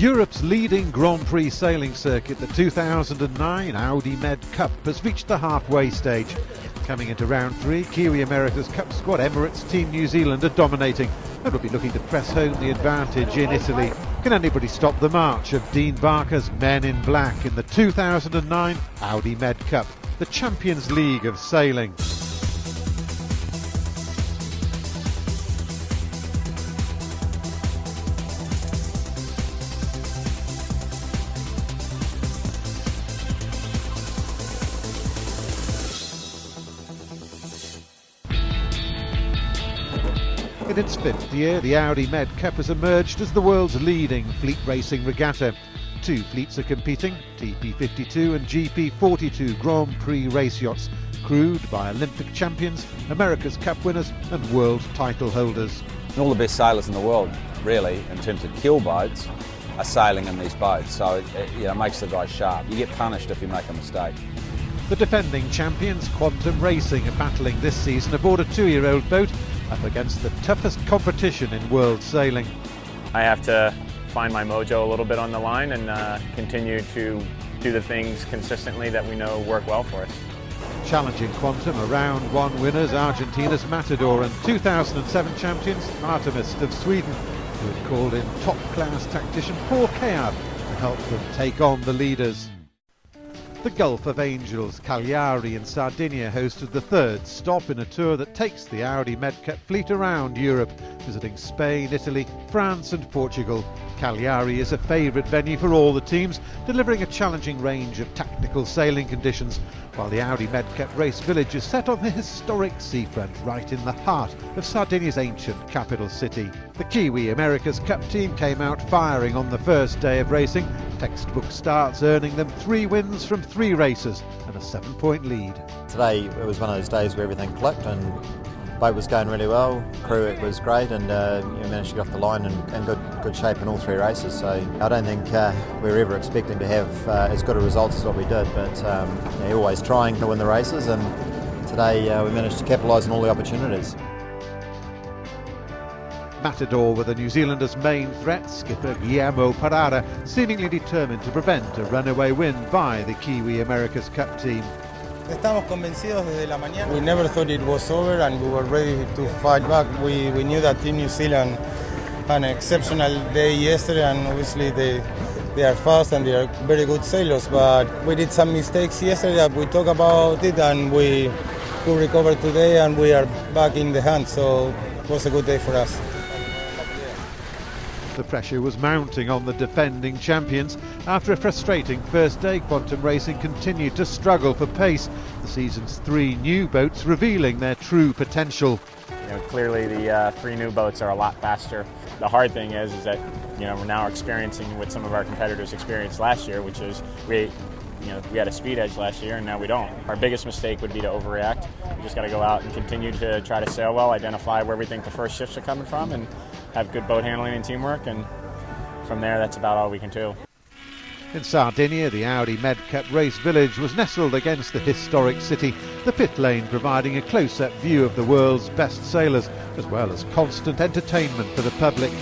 Europe's leading Grand Prix sailing circuit, the 2009 Audi Med Cup, has reached the halfway stage. Coming into round 3, Kiwi America's Cup squad Emirates Team New Zealand are dominating and will be looking to press home the advantage in Italy. Can anybody stop the march of Dean Barker's Men in Black in the 2009 Audi Med Cup, the Champions League of sailing? In its 5th year, the Audi Med Cup has emerged as the world's leading fleet racing regatta. 2 fleets are competing, TP52 and GP42 Grand Prix race yachts, crewed by Olympic champions, America's Cup winners and world title holders. All the best sailors in the world, really, in terms of keel boats, are sailing in these boats, so it makes the guys sharp. You get punished if you make a mistake. The defending champions, Quantum Racing, are battling this season aboard a 2-year-old boat up against the toughest competition in world sailing. I have to find my mojo a little bit on the line and continue to do the things consistently that we know work well for us. Challenging Quantum are round 1 winners Argentina's Matador and 2007 champions Artemis of Sweden, who had called in top-class tactician Paul Kayard to help them take on the leaders. The Gulf of Angels, Cagliari in Sardinia, hosted the 3rd stop in a tour that takes the Audi Med Cup fleet around Europe, visiting Spain, Italy, France and Portugal. Cagliari is a favourite venue for all the teams, delivering a challenging range of tactical sailing conditions, while the Audi Med Cup race village is set on the historic seafront right in the heart of Sardinia's ancient capital city. The Kiwi America's Cup team came out firing on the first day of racing, textbook starts earning them 3 wins from 3 races and a 7-point lead. Today it was one of those days where everything clicked and the boat was going really well, crew it was great, and you managed to get off the line in good shape in all 3 races. So I don't think we were ever expecting to have as good a result as what we did, but you're always trying to win the races, and today we managed to capitalise on all the opportunities. Matador were the New Zealanders' main threat, skipper Guillermo Parada seemingly determined to prevent a runaway win by the Kiwi America's Cup team. Estamos convencidos desde la mañana. We never thought it was over and we were ready to fight back. We knew that Team New Zealand had an exceptional day yesterday, and obviously they are fast and they are very good sailors, but we did some mistakes yesterday that we talked about it, and we recovered today and we are back in the hunt, so it was a good day for us. The pressure was mounting on the defending champions. After a frustrating first day, Quantum Racing continued to struggle for pace, the season's 3 new boats revealing their true potential. Clearly the 3 new boats are a lot faster. The hard thing is that we're now experiencing what some of our competitors experienced last year, which is we had a speed edge last year and now we don't. Our biggest mistake would be to overreact. We just got to go out and continue to try to sail well, identify where we think the first shifts are coming from, and have good boat handling and teamwork, and from there that's about all we can do. In Sardinia, the Audi Med Cup race village was nestled against the historic city, the pit lane providing a close-up view of the world's best sailors, as well as constant entertainment for the public.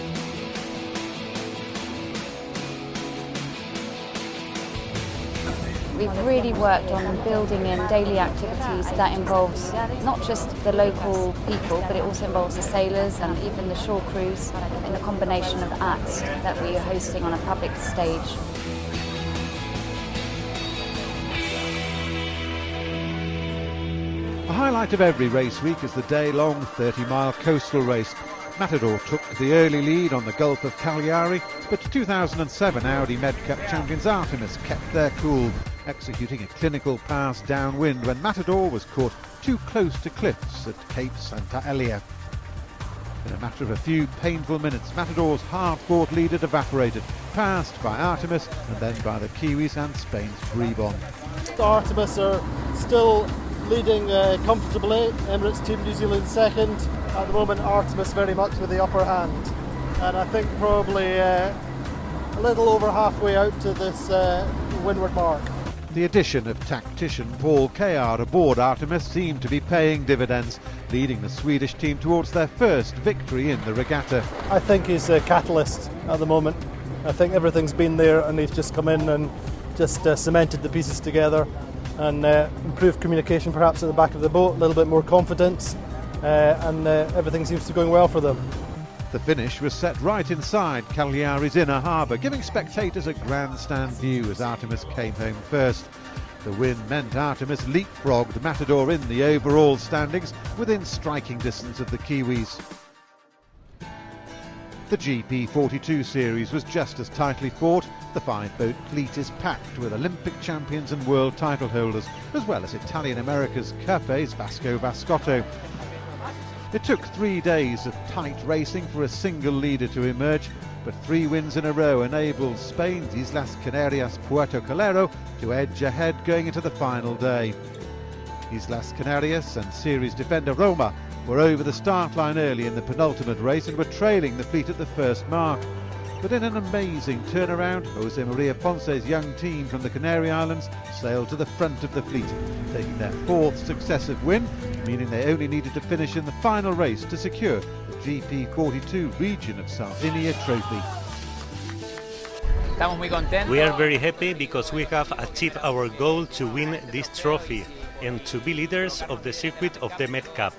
We've really worked on building in daily activities that involves not just the local people, but it also involves the sailors and even the shore crews in a combination of acts that we are hosting on a public stage. The highlight of every race week is the day-long 30-mile coastal race. Matador took the early lead on the Gulf of Cagliari, but 2007 Audi Med Cup champions Artemis kept their cool, executing a clinical pass downwind when Matador was caught too close to cliffs at Cape Santa Elia. In a matter of a few painful minutes, Matador's hard-fought lead had evaporated, passed by Artemis and then by the Kiwis and Spain's Bribon. Artemis are still leading comfortably. Emirates Team New Zealand second. At the moment, Artemis very much with the upper hand, and I think probably a little over halfway out to this windward mark. The addition of tactician Paul Kayard aboard Artemis seemed to be paying dividends, leading the Swedish team towards their first victory in the regatta. I think he's a catalyst at the moment I think everything's been there, and they've just come in and just cemented the pieces together and improved communication perhaps at the back of the boat, a little bit more confidence, and everything seems to be going well for them. The finish was set right inside Cagliari's inner harbour, giving spectators a grandstand view as Artemis came home first. The win meant Artemis leapfrogged Matador in the overall standings within striking distance of the Kiwis. The GP42 series was just as tightly fought. The five-boat fleet is packed with Olympic champions and world title holders, as well as Italian America's Cup ace Vasco Vascotto. It took 3 days of tight racing for a single leader to emerge, but 3 wins in a row enabled Spain's Islas Canarias Puerto Calero to edge ahead going into the final day. Islas Canarias and series defender Roma were over the start line early in the penultimate race and were trailing the fleet at the first mark. But in an amazing turnaround, Jose Maria Ponce's young team from the Canary Islands sailed to the front of the fleet, taking their 4th successive win, meaning they only needed to finish in the final race to secure the GP42 Region of Sardinia trophy. We are very happy because we have achieved our goal to win this trophy and to be leaders of the circuit of the Med Cup,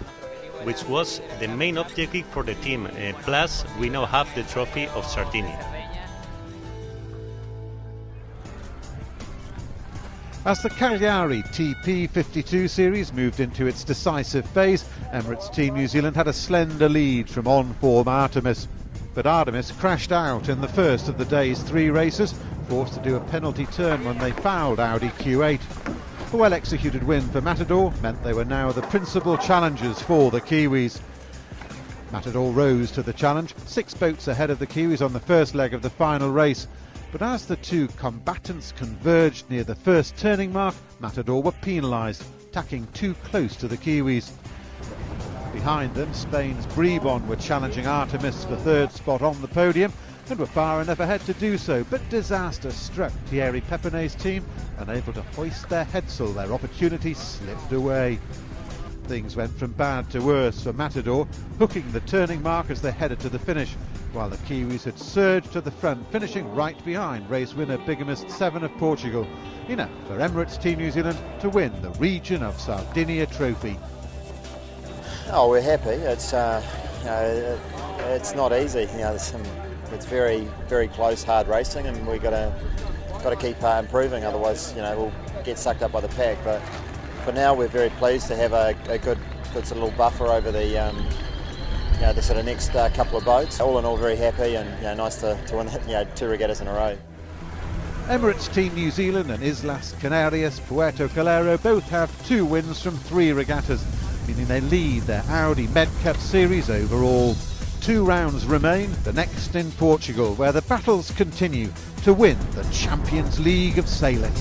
which was the main objective for the team. Plus, we now have the trophy of Sardinia. As the Cagliari TP52 series moved into its decisive phase, Emirates Team New Zealand had a slender lead from on-form Artemis. But Artemis crashed out in the first of the day's 3 races, forced to do a penalty turn when they fouled Audi Q8. A well-executed win for Matador meant they were now the principal challengers for the Kiwis. Matador rose to the challenge, 6 boats ahead of the Kiwis on the first leg of the final race. But as the 2 combatants converged near the first turning mark, Matador were penalised, tacking too close to the Kiwis. Behind them, Spain's Bribon were challenging Artemis for 3rd spot on the podium and were far enough ahead to do so, but disaster struck Thierry Pepinet's team. Unable to hoist their headsail, their opportunity slipped away. Things went from bad to worse for Matador, hooking the turning mark as they headed to the finish, while the Kiwis had surged to the front, finishing right behind race winner Bigamist 7 of Portugal. Enough for Emirates Team New Zealand to win the Region of Sardinia trophy. Oh, we're happy. It's not easy. It's very, very close, hard racing, and we've got to keep improving. Otherwise, we'll get sucked up by the pack. But for now, we're very pleased to have a good sort of little buffer over the the sort of next couple of boats. All in all, very happy, and nice to win 2 regattas in a row. Emirates Team New Zealand and Islas Canarias Puerto Calero both have 2 wins from 3 regattas, meaning they lead their Audi Med Cup series overall. 2 rounds remain, the next in Portugal, where the battles continue to win the Champions League of Sailing.